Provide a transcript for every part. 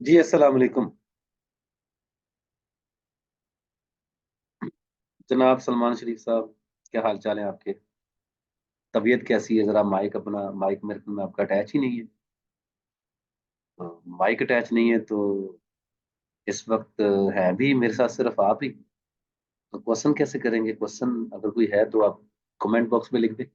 जी अस्सलाम वालेकुम। जनाब सलमान शरीफ साहब, क्या हाल चाल है आपके? तबीयत कैसी है? जरा माइक अपना माइक मेरे में आपका अटैच ही नहीं है। माइक अटैच नहीं है तो इस वक्त है भी मेरे साथ सिर्फ आप ही। तो क्वेश्चन कैसे करेंगे? क्वेश्चन अगर कोई है तो आप कमेंट बॉक्स में लिख दें।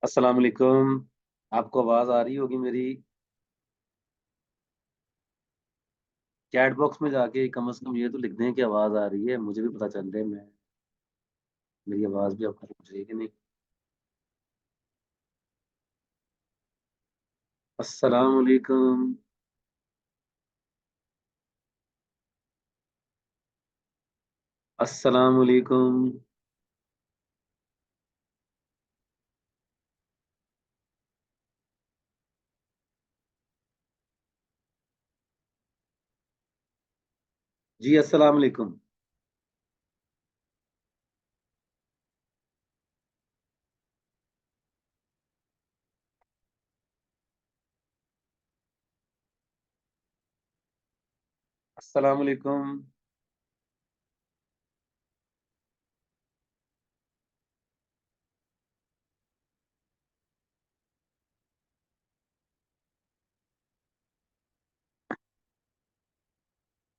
अस्सलाम वालेकुम। आपको आवाज आ रही होगी मेरी? चैट बॉक्स में जाके कम से कम ये तो लिख दें कि आवाज आ रही है, मुझे भी पता चल रहा है मैं मेरी आवाज भी आपको पहुंच रही है कि नहीं। अस्सलाम वालेकुम। अस्सलाम वालेकुम। जी अस्सलाम वालेकुम। अस्सलाम वालेकुम।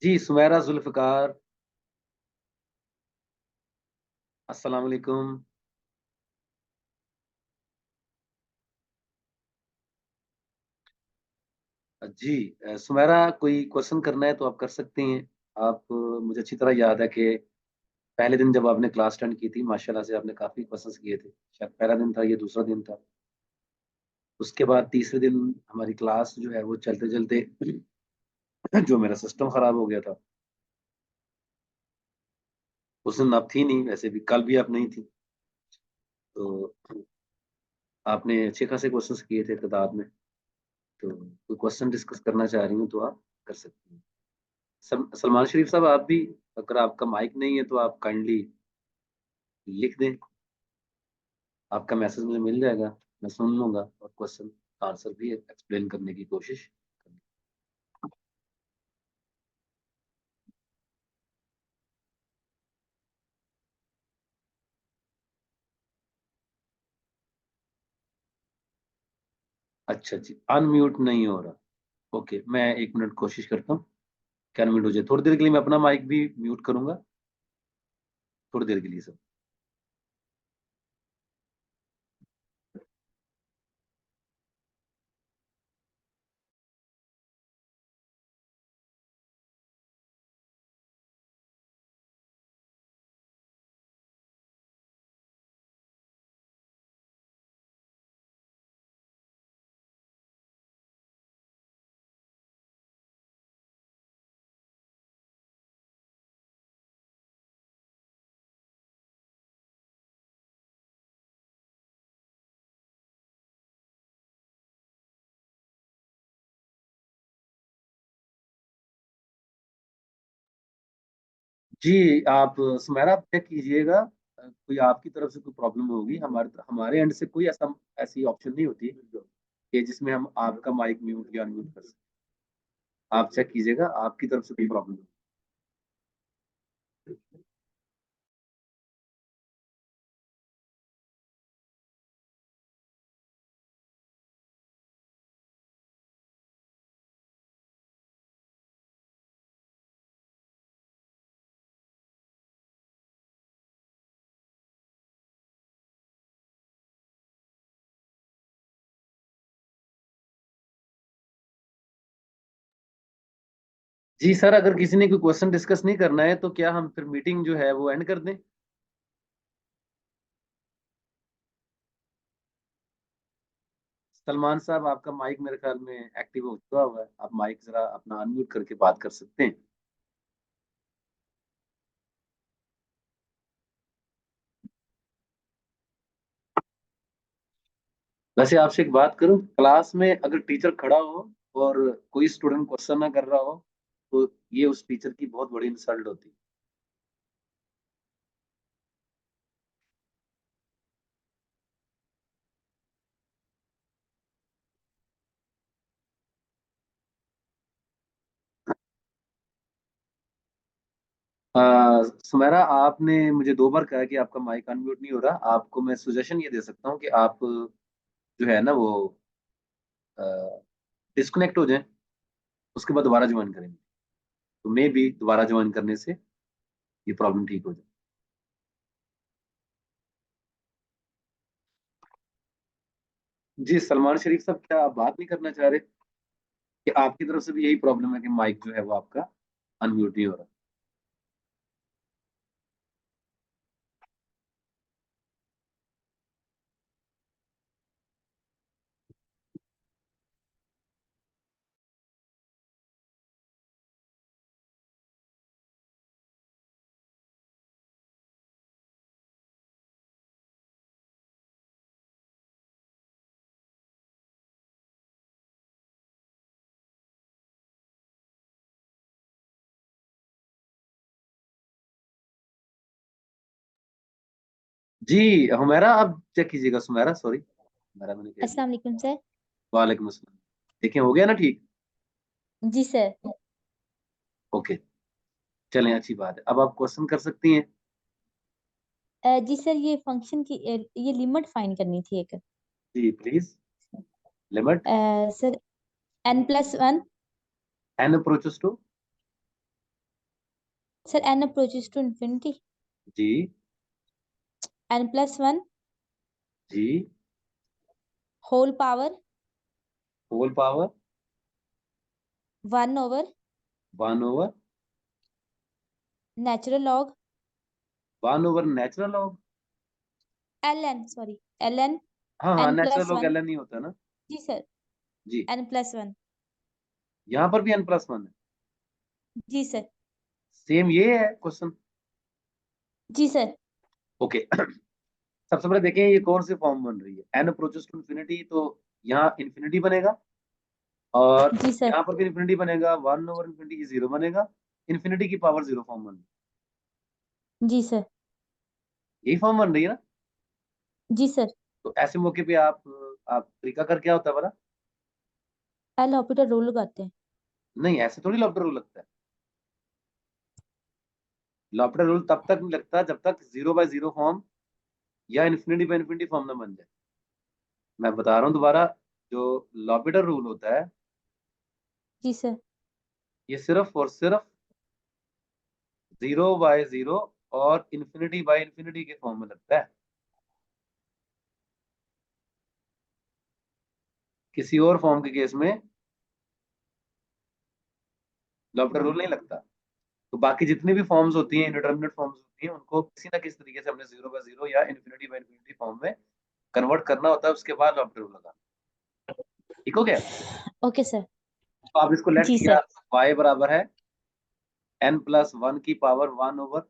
जी सुमेरा जुल्फकार। अस्सलाम वालेकुम। जी सुमेरा, कोई क्वेश्चन करना है तो आप कर सकती हैं। आप मुझे अच्छी तरह याद है कि पहले दिन जब आपने क्लास अटेंड की थी, माशाल्लाह से आपने काफी क्वेश्चंस किए थे। शायद पहला दिन था, ये दूसरा दिन था। उसके बाद तीसरे दिन हमारी क्लास जो है वो चलते चलते जो मेरा सिस्टम खराब हो गया था। उस दिन आप थी नहीं, वैसे भी कल भी आप नहीं थी। तो आपने अच्छे खासे क्वेश्चंस किए थे तादाद में। तो कोई क्वेश्चन डिस्कस करना चाह रही हूँ तो आप कर सकती हैं। सलमान शरीफ साहब, आप भी, अगर आपका माइक नहीं है तो आप काइंडली लिख दें। आपका मैसेज मुझे मिल जाएगा, मैं सुन लूंगा और क्वेश्चन का आंसर भी एक्सप्लेन करने की कोशिश करूंगा। अच्छा जी, अनम्यूट नहीं हो रहा। ओके, मैं 1 मिनट कोशिश करता हूँ। क्या अनम्यूट हो जाए? थोड़ी देर के लिए मैं अपना माइक भी म्यूट करूंगा, थोड़ी देर के लिए सर। जी आप सुमेरा, आप चेक कीजिएगा। कोई आपकी तरफ से कोई प्रॉब्लम होगी, हमारे हमारे एंड से कोई ऐसा ऐसी ऑप्शन नहीं होती कि जिसमें हम आपका माइक म्यूट या अनम्यूट कर सकते। आप चेक कीजिएगा आपकी तरफ से कोई प्रॉब्लम। जी सर, अगर किसी ने कोई क्वेश्चन डिस्कस नहीं करना है तो क्या हम फिर मीटिंग जो है वो एंड कर दें? सलमान साहब, आपका माइक मेरे ख्याल में एक्टिव हो चुका हुआ है, आप माइक जरा अपना अनम्यूट करके बात कर सकते हैं। वैसे आपसे एक बात करूं, क्लास में अगर टीचर खड़ा हो और कोई स्टूडेंट क्वेश्चन ना कर रहा हो, तो ये उस टीचर की बहुत बड़ी इंसल्ट होती है। सुमेरा, आपने मुझे 2 बार कहा कि आपका माइक अनम्यूट नहीं हो रहा। आपको मैं सुजेशन ये दे सकता हूँ कि आप जो है ना वो डिस्कनेक्ट हो जाएं, उसके बाद दोबारा ज्वाइन करेंगे, तो मे भी दोबारा ज्वाइन करने से ये प्रॉब्लम ठीक हो जाए। जी सलमान शरीफ साहब, क्या आप बात नहीं करना चाह रहे कि आपकी तरफ से भी यही प्रॉब्लम है कि माइक जो है वो आपका अनम्यूट नहीं हो रहा? जी हुमैरा, आप चेक कीजिएगा। सुमेरा, सॉरी, हुमैरा मैंने कह दिया। अस्सलाम वालेकुम सर। वालेकुम अस्सलाम। देखिए, हो गया ना ठीक? जी सर। ओके, चलें, अच्छी बात है। अब आप क्वेश्चन कर सकती हैं। जी सर, ये फंक्शन की ये लिमिट फाइंड करनी थी एक। जी please, limit sir, n+1। N approaches to. Sir, n approaches to infinity. जी n+1 जी, whole power whole power 1/, 1/, natural log 1/, natural log. ln, sorry, ln हाँ हाँ, n natural plus log one L N ही होता है ना। जी sir, जी, n+1। यहाँ पर भी n+1 है। जी सर। सेम ये है क्वेश्चन। जी सर। ओके सबसे पहले देखें ये कौन सी फॉर्म बन रही है। एन अप्रोचेस टू इन्फिनिटी, तो यहाँ इन्फिनिटी बनेगा, और जी सर। यहाँ पर भी इन्फिनिटी बनेगा। 1/इन्फिनिटी 0 बनेगा। इन्फिनिटी की पावर 0 फॉर्म बन रही जी सर। है। यही फॉर्म बन रही है ना? जी सर। तो ऐसे मौके पे आप तरीका कर क्या होता है बड़ा? एल ऑपरेटर रूल लगाते हैं। नहीं, ऐसे थोड़ी लॉपटर रूल लगता है। लॉपटर रूल तब तक नहीं लगता जब तक 0/0 फॉर्म या इन्फिनिटी फॉर्म ना बन जाए। मैं बता रहा हूँ दोबारा, जो लॉपिटर रूल होता है, जी सर। ये सिर्फ और सिर्फ 0/0 और इन्फिनिटी के फॉर्म में लगता है। किसी और फॉर्म के केस में लॉपिटर रूल नहीं लगता। तो बाकी जितनी भी फॉर्म्स होती हैं, इंडिटरमिनेट फॉर्म्स होती हैं, उनको किसी ना किसी तरीके से हमने 0/0 या इन्फिनिटी फॉर्म में कन्वर्ट करना होता है, उसके बाद लॉपिटर रूल लगा। ठीक हो गया? Okay sir. तो आप इसको लेट जी किया, सर। y बराबर है n+1 की power 1/,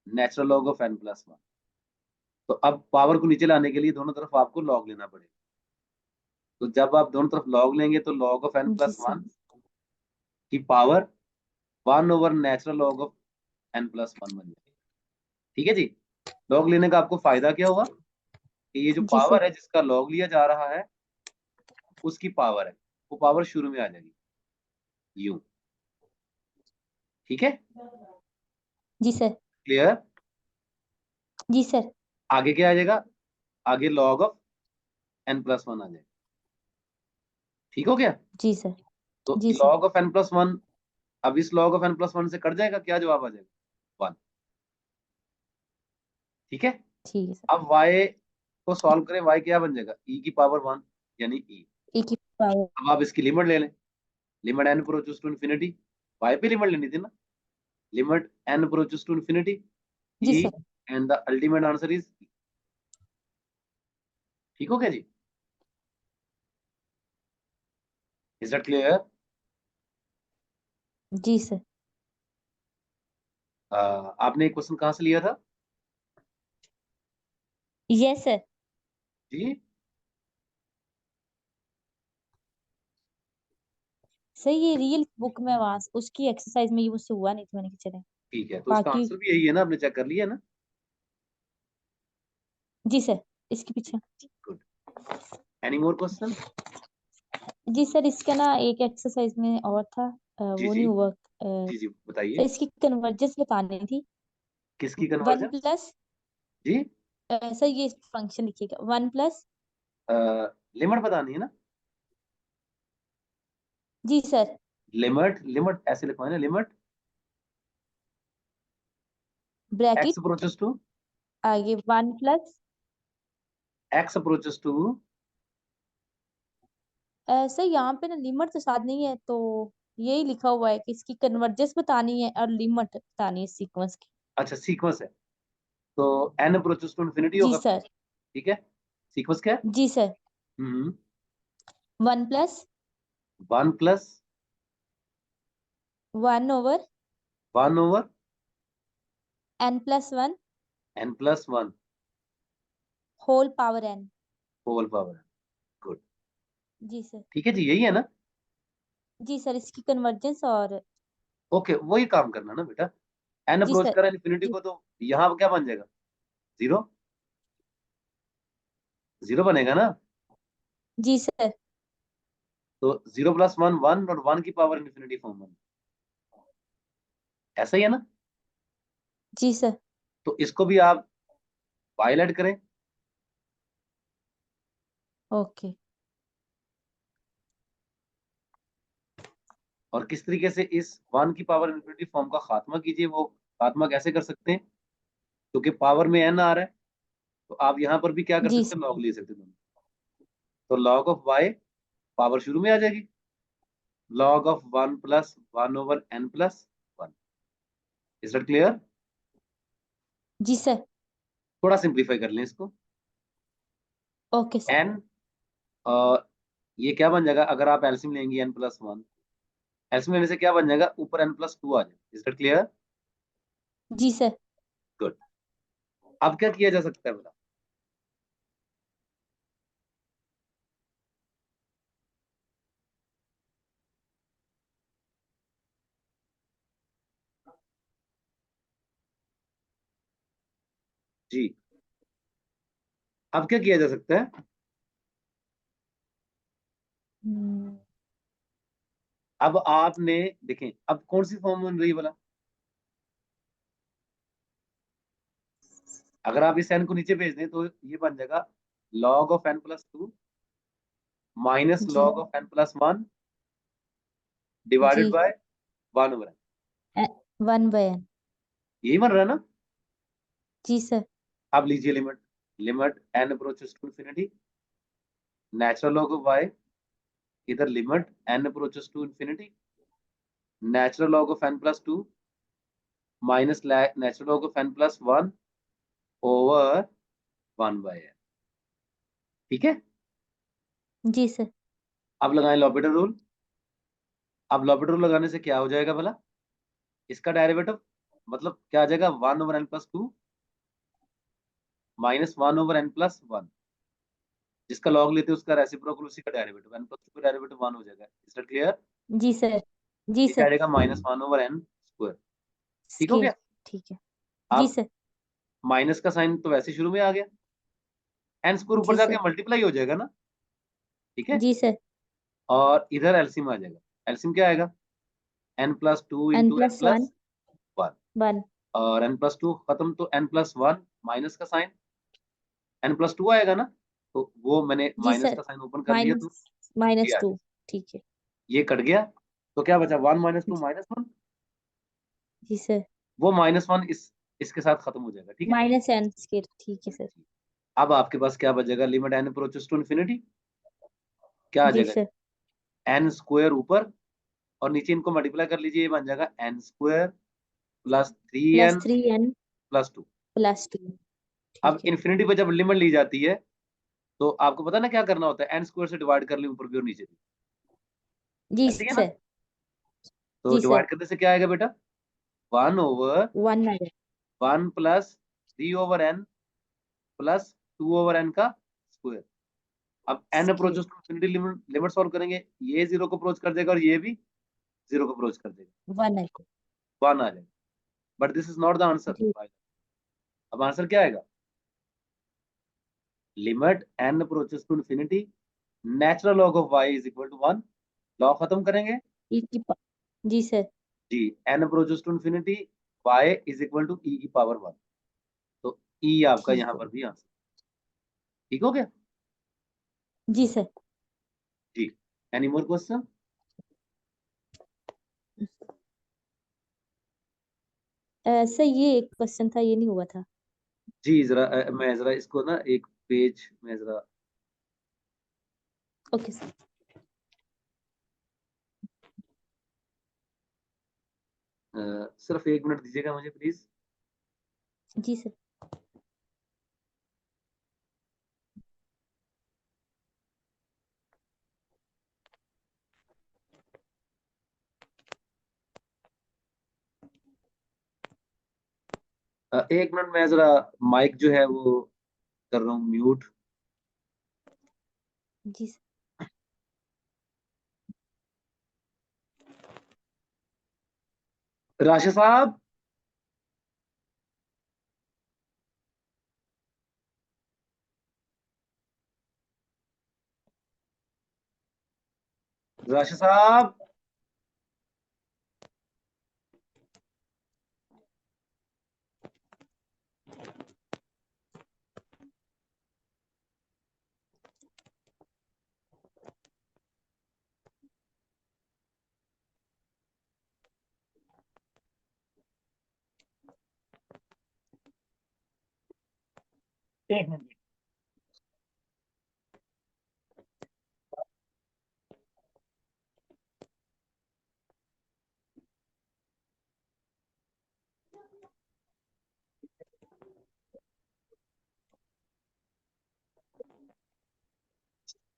natural log of n+1। तो अब पावर को नीचे लाने के लिए दोनों तरफ आपको लॉग लेना पड़ेगा। तो जब आप दोनों तरफ लॉग लेंगे तो लॉग ऑफ एन जी प्लस सर। वन की power 1/, natural log of n+1 बन जाएगी। ठीक है जी? लॉग लेने का आपको फायदा क्या हुआ कि ये जो जी सर। पावर है जिसका लॉग लिया जा रहा है, उसकी पावर है, वो पावर शुरू में आ जाएगी, यूं। ठीक है? जी सर। क्लियर? जी सर। आगे क्या आ जाएगा? आगे लॉग ऑफ n+1 आ जाएगा। ठीक हो गया? जी सर। तो जी सर। लॉग ऑफ n+1, अब इस log ऑफ n+1 से कट जाएगा, क्या जवाब आ जाएगा? 1। ठीक है? ठीक है सर। अब y को सॉल्व करें, y क्या बन जाएगा? e की पावर 1, यानी e। एक ही पावर। अब आप इसकी लिमिट ले लें। Limit n approaches to infinity, y पे लिमिट लेनी थी ना। Limit n approaches to infinity जी e, sir. And the ultimate answer is. ठीक हो गया जी? Is that clear? जी सर। आपने क्वेश्चन कहाँ से लिया था? Yes sir. जी, सर ये रियल बुक में वहां उसकी एक्सरसाइज में ये मुझसे हुआ नहीं था, मैंने कहा चले ठीक है, तो उसका बाकी। आंसर भी यही है ना, आपने चेक कर लिया ना? जी सर, इसके पीछे। गुड। Any more question? जी सर, इसका ना एक एक्सरसाइज में और था, जी वो जी नहीं हुआ। जी जी, सर बताइए। इसकी कन्वर्जेंस बतानी थी। किसकी वन कन्वर्जेंस? प्लस जी, सर ये फंक्शन लिखिएगा, वन प्लस। लिमिट बतानी है ना? जी सर। लिमिट, लिमिट ऐसे लिखवाए ना, limit X bracket approaches to, आगे one plus. X approaches to. Sir यहाँ पे ना लिमिट तो साथ नहीं है, तो यही लिखा हुआ है कि इसकी कन्वर्जेंस बतानी है और लिमिट बतानी है सीक्वेंस की। अच्छा, सीक्वेंस है, तो एन अप्रोचेस टू इन्फिनिटी जी होगा। सर। ठीक है, सीक्वेंस क्या है? जी sir. Hmm, one plus one plus one over one over N plus one N plus one whole power N. Whole power. Good. जी सर। ठीक है जी, यही है ना? जी सर, इसकी कन्वर्जेंस और। ओके, वही काम करना ना बेटा। एन जी अप्रोच सर। करा इन्फिनिटी जी। को, तो यहाँ क्या बन जाएगा? जीरो, जीरो बनेगा ना? जी सर। तो जीरो प्लस वन वन, और वन की पावर इन्फिनिटी फॉर्म बन, ऐसा ही है ना? जी सर। तो इसको भी आप पायलट करें। ओके। और किस तरीके से इस वन की पावर इन्फिनिटी फॉर्म का खात्मा कीजिए, वो खात्मा कैसे कर सकते हैं? क्योंकि पावर में एन आ रहा है, तो आप यहाँ पर भी क्या कर जी सकते हैं, लॉग ले सकते हैं दोनों। तो लॉग ऑफ वाई, पावर शुरू में आ जाएगी, log of one plus one over N plus one. Is that clear? जी सर। थोड़ा सिंप्लीफाई कर लें इसको। Okay sir. एन, ये क्या बन जाएगा अगर आप एलसीएम लेंगे एन प्लस वन? एलसीएम लेने से क्या बन जाएगा, ऊपर एन प्लस टू आ जाए। Is that clear? जी सर। गुड। अब क्या किया जा सकता है बता? जी, अब क्या किया जा सकता है? हम्म, अब आपने देखें, अब कौन सी फॉर्म बन रही है बोला? अगर आप इस एन को नीचे भेज दें तो ये बन जाएगा log of n plus two minus जी। Log of n plus one divided जी। By one over n. One by n. यही बन रहा है ना? जी सर। अब लीजिए limit, limit n approaches to infinity, natural log of y, इधर limit n approaches to infinity, natural log of n plus two minus natural log of n plus one over one by n. ठीक है, जी sir. अब लगाएं L'Hôpital rule. अब L'Hôpital rule लगाने से क्या हो जाएगा भला? इसका डेरिवेटिव मतलब क्या आ जाएगा, one over N plus two minus one over N plus one, जिसका लॉग लेते हैं उसका रेसिप्रोकल उसी का डेरिवेटिव, एन प्लस टू का डेरिवेटिव वन हो जाएगा। Is that clear? जी सर। जी ये क्या आ सर। जाएगा, minus one over n square. ठीक हो स्केयर। गया? ठीक है। जी अब सर। माइनस का साइन तो वैसे शुरू में आ गया, एन स्क्वायर ऊपर जी जाके सर। मल्टीप्लाई हो जाएगा ना? ठीक है, जी सर। और इधर एलसीएम आ जाएगा। एलसीएम क्या आएगा, n plus two n into n plus one plus one, one. और एन प्लस टू खत्म तो एन प्लस वन, माइनस का साइन एन प्लस टू आएगा ना, तो वो मैंने जी माइनस सर। का साइन ओपन कर लिया, तो माइनस ये माइनस आ टू। जाएगा। ठीक है। ये कट गया, तो क्या बचा, one minus two minus one, जी सर। वो माइनस वन इसके साथ खत्म हो जाएगा। ठीक है, माइनस एन स्केयर। ठीक है सर। अब आपके पास क्या बचेगा, limit n approaches to infinity, क्या आ जी जाएगा, सर। एन स्क्वायर ऊपर, और नीचे इनको मल्टीप्लाई कर लीजिए, ये बन जाएगा n square plus three plus n three n plus two. Plus two. अब ठीक है। इन्फिनिटी पे जब लिमिट ली जाती है, तो आपको पता ना क्या करना होता है, एन स्क्वायर से डिवाइड कर ली ऊपर भी और नीचे भी। जी ऐसे ही है ना? सर। तो जी सर। डिवाइड करने से क्या आएगा बेटा? 1/1 1 आ जाएगा। प्लस 3/n प्लस 2/n का स्क्वायर। अब n square. Approaches to infinity, limit limit solve करेंगे, ये 0 को अप्रोच कर देगा और ये भी 0 को अप्रोच कर देगा, 1 आ जाएगा। 1 आ जाएगा। But this is not the answer. जी। अब आंसर क्या आएगा? Limit n approaches to infinity, natural log of y is equal to 1। लॉ खत्म करेंगे ई की पा- जी सर। जी, n approaches to infinity, y is equal to e की पावर 1। तो e आपका ठीक यहाँ है। पर भी आंसर। ठीक हो गया जी सर। जी? Any more question? सर ये एक क्वेश्चन था, ये नहीं हुआ था। जी जरा मैं जरा इसको ना एक पेज में जरा ओके सर। सिर्फ 1 मिनट दीजिएगा मुझे प्लीज। जी सर। एक मिनट में जरा माइक जो है वो कर रहा हूँ म्यूट। जी सर। राशि साहब, राशि साहब, एक मिनट।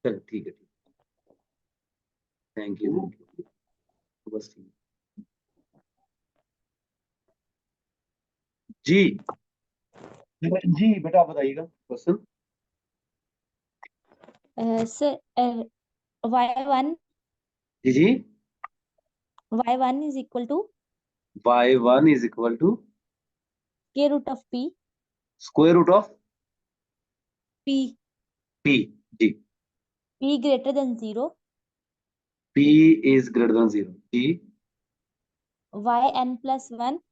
चलो ठीक है, ठीक। थैंक यू, थैंक यू, बस ठीक। जी जी बेटा, आप बताइएगा क्वेश्चन। सर y1 जी जी। y1 is equal to y1 is equal to square root of square root of p p। जी। p greater than 0, p is greater than 0। जी। yn plus 1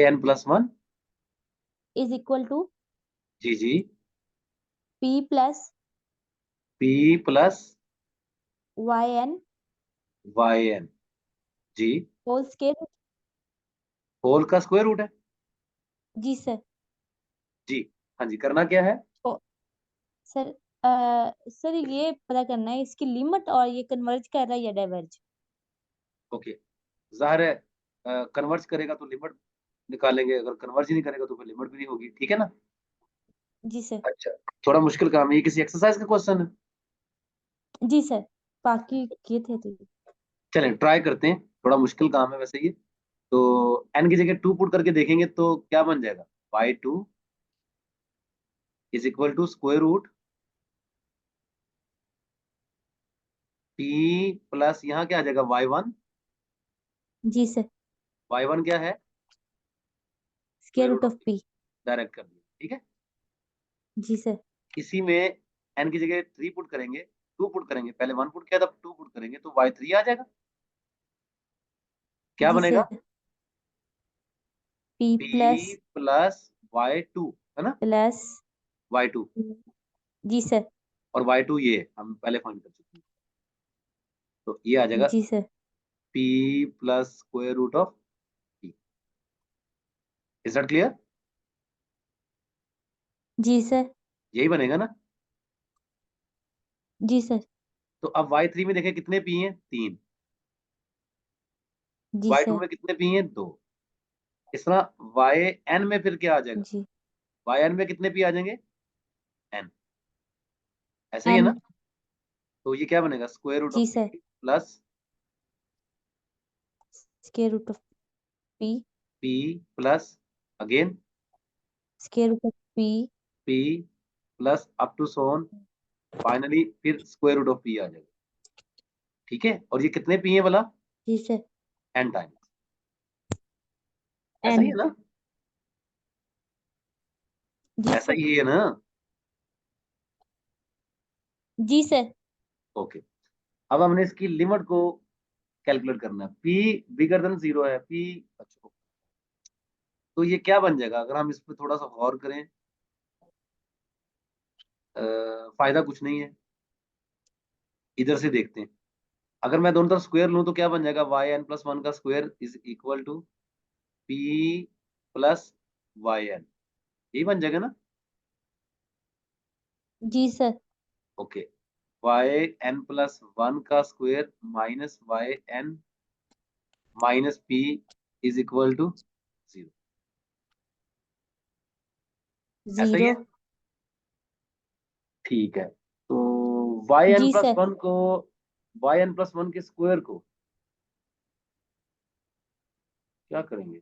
yn plus 1। Is equal to जी जी। p plus p plus yn yn। जी। Whole square. Whole का square root है। जी sir. जी। हाँ जी, करना क्या है? तो सर सर ये पता करना है इसकी लिमिट, और ये कन्वर्ज कर रहा है या डाइवर्ज। ओके, जाहिर है कन्वर्ज करेगा तो लिमिट निकालेंगे, अगर कन्वर्ज ही नहीं करेगा तो फिर लिमिट भी नहीं होगी। ठीक है ना? जी सर। अच्छा, थोड़ा मुश्किल काम है ये, किसी एक्सरसाइज का क्वेश्चन है। जी सर। बाकी किए थे तो। चलें ट्राई करते हैं, थोड़ा मुश्किल काम है वैसे ये। तो n की जगह 2 पुट करके देखेंगे तो क्या बन जाएगा? y2 is equal to square root p plus यहाँ क्या आ जाएगा? y1। जी सर। y1 क्या है? Square square root root of of p। p। Direct कर दिया, ठीक है। जी सर। इसी में n की जगह 3 पुट करेंगे, 2 पुट करेंगे, पहले 1 पुट किया था, 2 पुट करेंगे तो y3 आ जाएगा। क्या जी बनेगा? Sir. p p plus plus y2, है ना? Plus y2। जी सर। और y2 ये हम पहले फाइंड कर चुके हैं, तो ये आ जाएगा जी sir. p plus square root of p। Is that clear? जी सर। यही बनेगा ना? जी सर। तो अब y3 में देखें कितने p हैं? 3। जी y2 सर। में कितने p हैं? 2। इस तरह yn में फिर क्या आ जाएगा? जी yn में कितने p आ जाएंगे? n। ऐसे ही है n। ना? तो ये क्या बनेगा, स्क्वायर रूट जी of sir. P plus square root of p. P plus again square root of p. P plus up to so on, finally फिर स्क्वायर रूट ऑफ पी आ जाएगा। ठीक है, और ये कितने पी है भला, जी सर। एन टाइम्स, ऐसा एन। ही है ना, जी ऐसा सर। ही है ना। जी सर। ओके, अब हमने इसकी लिमिट को कैलकुलेट करना है। पी बिगर देन 0 है, पी, अच्छा, तो ये क्या बन जाएगा अगर हम इस पर थोड़ा सा गौर करें। फायदा कुछ नहीं है, इधर से देखते हैं। अगर मैं दोनों तरफ स्क्वायर लूं तो क्या बन जाएगा, वाई एन प्लस वन का square is equal to p plus y n, यही बन जाएगा ना। जी sir. Okay, y n plus one का square minus y n minus p is equal to 0, ऐसा ही जीरो। है। ठीक है, तो वाई एन जी प्लस सर। वन को, वाई एन प्लस वन के स्क्वायर को क्या करेंगे,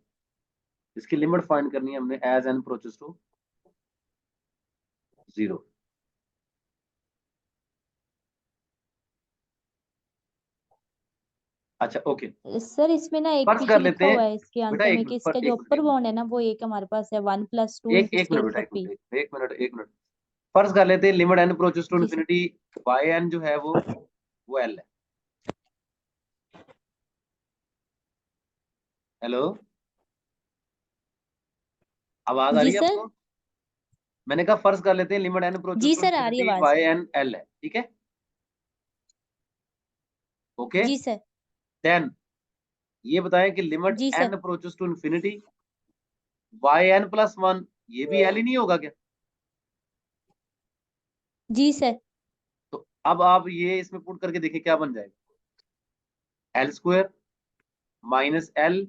इसकी लिमिट फाइंड करनी है हमने, एज एन अप्रोचेस टू 0। अच्छा ओके, सर इसमें ना एक फर्ज कर पीछे लेते लिखा हैं हुआ है इसके बेटा, आंसर में कि इसका जो एक अपर मिनट बाउंड है ना वो एक हमारे पास है 1+2 एक इंटू एक मिनट स्क्वायर बेटा, रूट ऑफ पी। एक मिनट, फर्ज कर लेते हैं लिमिट एन अप्रोचेस टू जी सर। इन्फिनिटी, वाई एन जो है वो एल है। हेलो, आवाज आ जी रही है सर। आपको। मैंने कहा फर्ज कर लेते हैं लिमिट एन अप्रोचेस जी टू सर आ रही है इन्फिनिटी, आवाज। वाई एन एल है, ठीक है। ओके, जी सर। देन ये बताएं कि लिमिट जी n sir. Approaches to infinity y n plus one, ये भी एल ही नहीं होगा क्या। जी सर। तो अब आप ये इसमें पुट करके देखिए क्या बन जाएगा, एल स्क्वायर माइनस एल